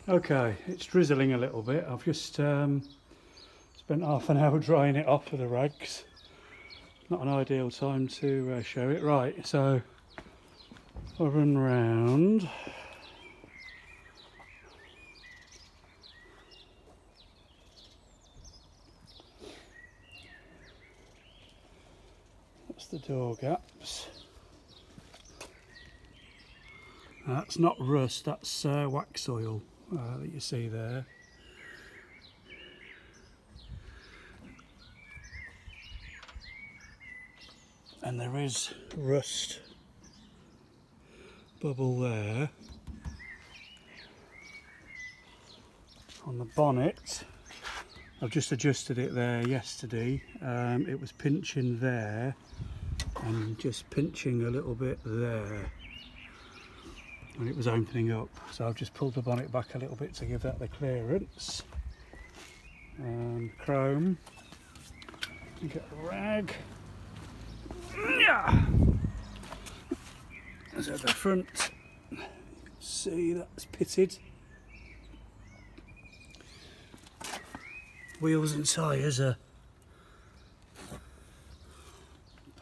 Okay, it's drizzling a little bit. I've just spent half an hour drying it off with the rags. Not an ideal time to show it. Right, so I'll run round. That's the door gaps. That's not rust, that's wax oil that you see there. And there is rust bubble there on the bonnet. I've just adjusted it there yesterday. It was pinching there and just pinching a little bit there when it was opening up. So I've just pulled the bonnet back a little bit to give that the clearance. Chrome. You get a rag. Yeah. So the front, you can see that's pitted. Wheels and tyres are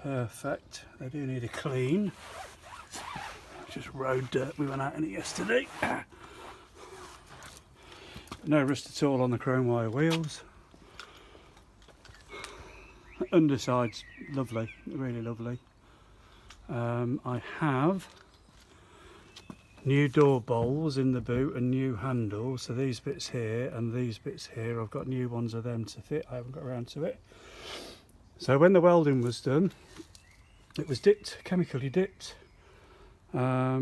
perfect. They do need a clean. Just road dirt, we went out in it yesterday. No rust at all on the chrome wire wheels. Underside's lovely, really lovely. I have new door bowls in the boot and new handles, so these bits here and these bits here, I've got new ones of them to fit. I haven't got around to it. So when the welding was done, it was dipped, chemically dipped, in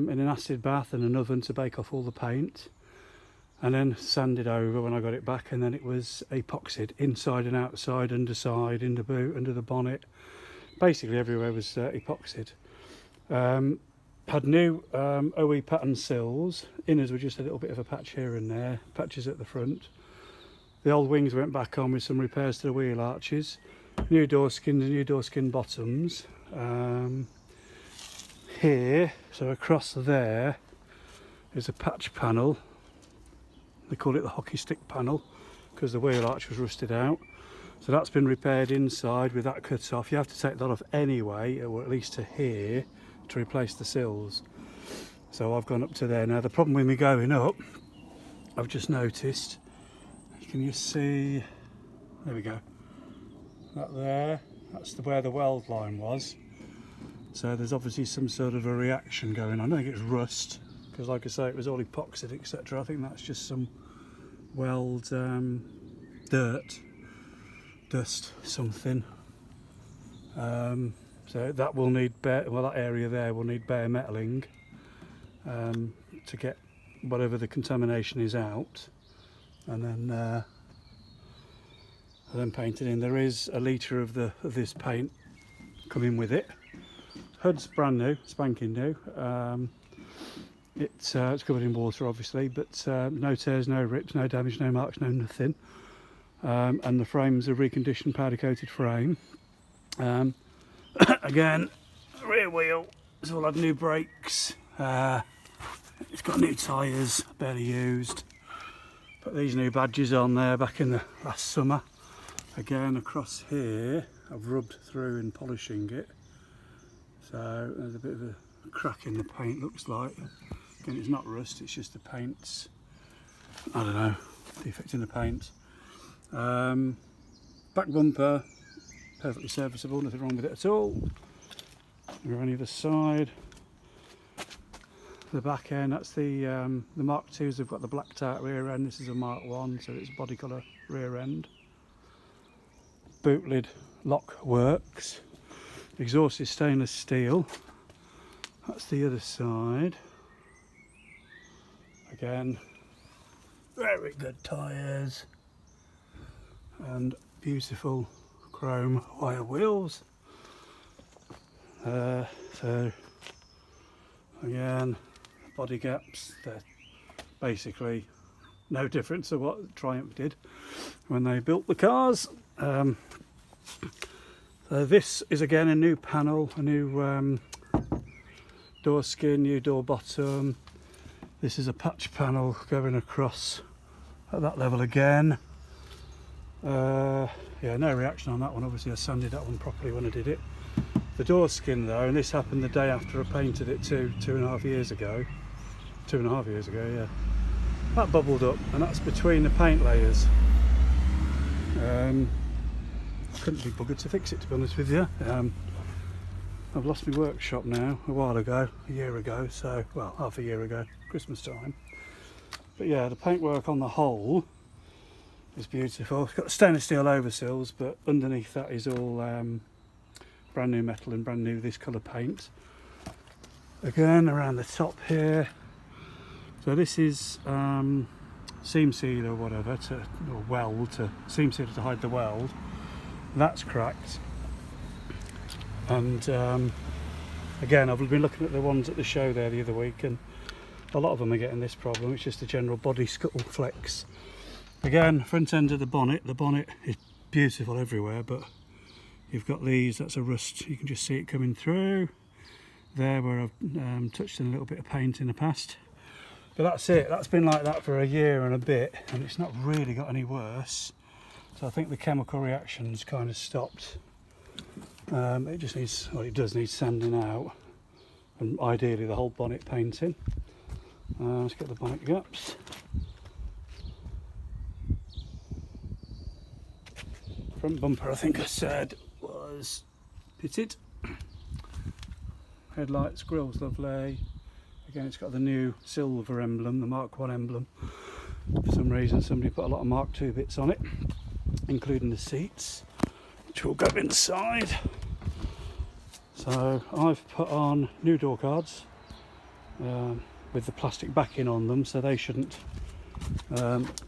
an acid bath and an oven to bake off all the paint, and then sanded over when I got it back, and then it was epoxied inside and outside, underside, in the boot, under the bonnet, basically everywhere was epoxied. Had new OE pattern sills. Inners were just a little bit of a patch here and there, patches at the front. The old wings went back on with some repairs to the wheel arches. New door skins, new door skin bottoms. Here, so across there, is a patch panel. They call it the hockey stick panel because the wheel arch was rusted out. So that's been repaired inside with that cut off. You have to take that off anyway, or at least to here, to replace the sills. So I've gone up to there. Now the problem with me going up, I've just noticed, can you see, there we go, that there, that's where the weld line was. So there's obviously some sort of a reaction going on. I don't think it's rust, because like I say, it was all epoxied, etc. I think that's just some weld dirt, dust, something. So that will need bare, well, that area there will need bare metaling to get whatever the contamination is out, and then painted in. There is a litre of this paint coming with it. Hood's brand new, spanking new. It's covered in water obviously, but no tears, no rips, no damage, no marks, no nothing. And the frame's a reconditioned powder coated frame. Again, rear wheel, it's all had new brakes. It's got new tyres, barely used. Put these new badges on there back in the last summer. Again, across here, I've rubbed through in polishing it. So there's a bit of a crack in the paint, looks like. Again, it's not rust, it's just the paint's, I don't know, defect in the paint. Back bumper, perfectly serviceable, nothing wrong with it at all. We're on either side. The back end, that's the Mark IIs, they've got the blacked out rear end. This is a Mark 1, so it's body colour rear end. Boot lid lock works. Exhaust is stainless steel. That's the other side. Again, very good tyres and beautiful chrome wire wheels. So again, body gaps, they're basically no different to what Triumph did when they built the cars. So this is again a new panel, a new door skin, new door bottom. This is a patch panel going across at that level again. Yeah, no reaction on that one. Obviously I sanded that one properly when I did it. The door skin though, and this happened the day after I painted it two and a half years ago. 2.5 years ago, yeah. That bubbled up, and that's between the paint layers. Couldn't be buggered to fix it, to be honest with you. I've lost my workshop now a while ago, a year ago, so, well, half a year ago, Christmas time. But yeah, the paintwork on the whole is beautiful. It's got stainless steel oversills, but underneath that is all brand new metal and brand new this colour paint. Again, around the top here. So this is seam sealer or whatever, or weld, seam sealer to hide the weld. That's cracked. And again, I've been looking at the ones at the show there the other week, and a lot of them are getting this problem. It's just a general body scuttle flex. Again, front end of the bonnet is beautiful everywhere, but you've got these, that's a rust, you can just see it coming through there where I've touched in a little bit of paint in the past. But that's it, that's been like that for a year and a bit, and it's not really got any worse. So I think the chemical reaction's kind of stopped. It just needs, well, it does need sanding out, and ideally the whole bonnet painting. Let's get the bonnet gaps. Front bumper, I think I said, was pitted. Headlights, grill's lovely. Again, it's got the new silver emblem, the Mark 1 emblem. For some reason, somebody put a lot of Mark 2 bits on it, including the seats, which will go inside. So I've put on new door cards with the plastic backing on them, so they shouldn't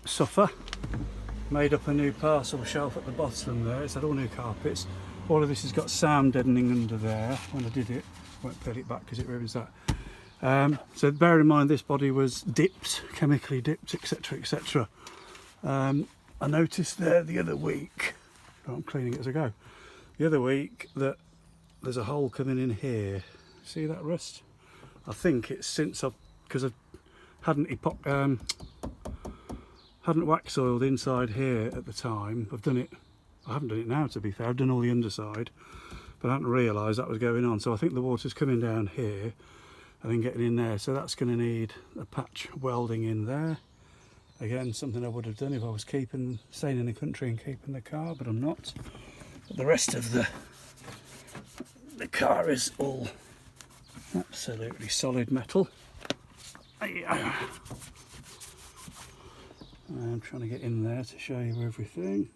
suffer. Made up a new parcel shelf at the bottom there. It's had all new carpets. All of this has got sound deadening under there. When I did it, I won't put it back because it ruins that. So bear in mind this body was dipped, chemically dipped, etc, etc. I noticed there the other week, I'm cleaning it as I go, the other week that there's a hole coming in here. See that rust? I think it's since because I hadn't wax oiled inside here at the time. I haven't done it now, to be fair. I've done all the underside, but I hadn't realised that was going on. So I think the water's coming down here and then getting in there. So that's going to need a patch welding in there. Again, something I would have done if I was staying in the country and keeping the car, but I'm not. But the rest of the car is all absolutely solid metal. I'm trying to get in there to show you everything.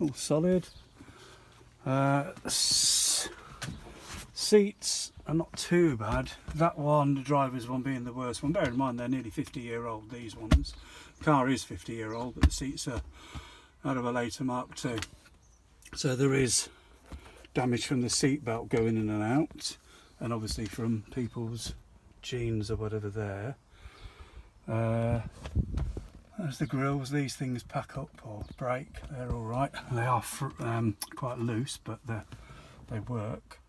All solid. Seats are not too bad. That one, the driver's one, being the worst one. Bear in mind they're nearly 50-year-old, these ones. The car is 50-year-old, but the seats are out of a later Mark II. So there is damage from the seat belt going in and out, and obviously from people's jeans or whatever there. There's the grills. These things pack up or break. They're all right. They are quite loose, but they work.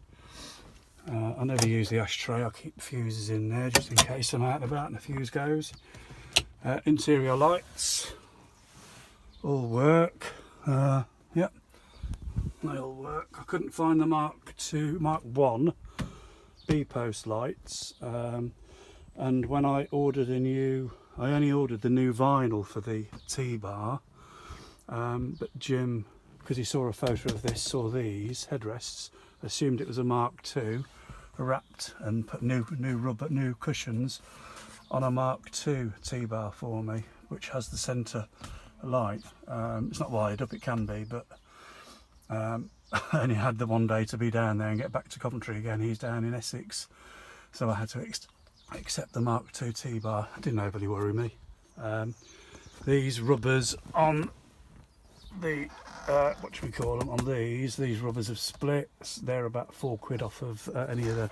I never use the ashtray. I keep fuses in there just in case I'm out and about and the fuse goes. Interior lights all work. Yep, they all work. I couldn't find the Mark 1 B-post lights, and when I ordered I only ordered the new vinyl for the T-bar, but Jim, because he saw a photo of this, saw these headrests, assumed it was a Mark II, wrapped and put new cushions on a Mark II T-bar for me, which has the centre light. It's not wired up, it can be, but I only had the one day to be down there and get back to Coventry again. He's down in Essex, so I had to accept the Mark II T-bar. It didn't overly worry me. These rubbers on the what should we call them, on these rubbers have split. They're about £4 off of any of the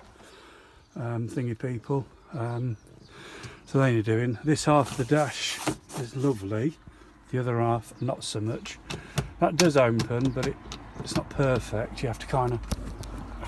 thingy people. So they need doing. This half of the dash is lovely, the other half not so much. That does open, but it's not perfect. You have to kind of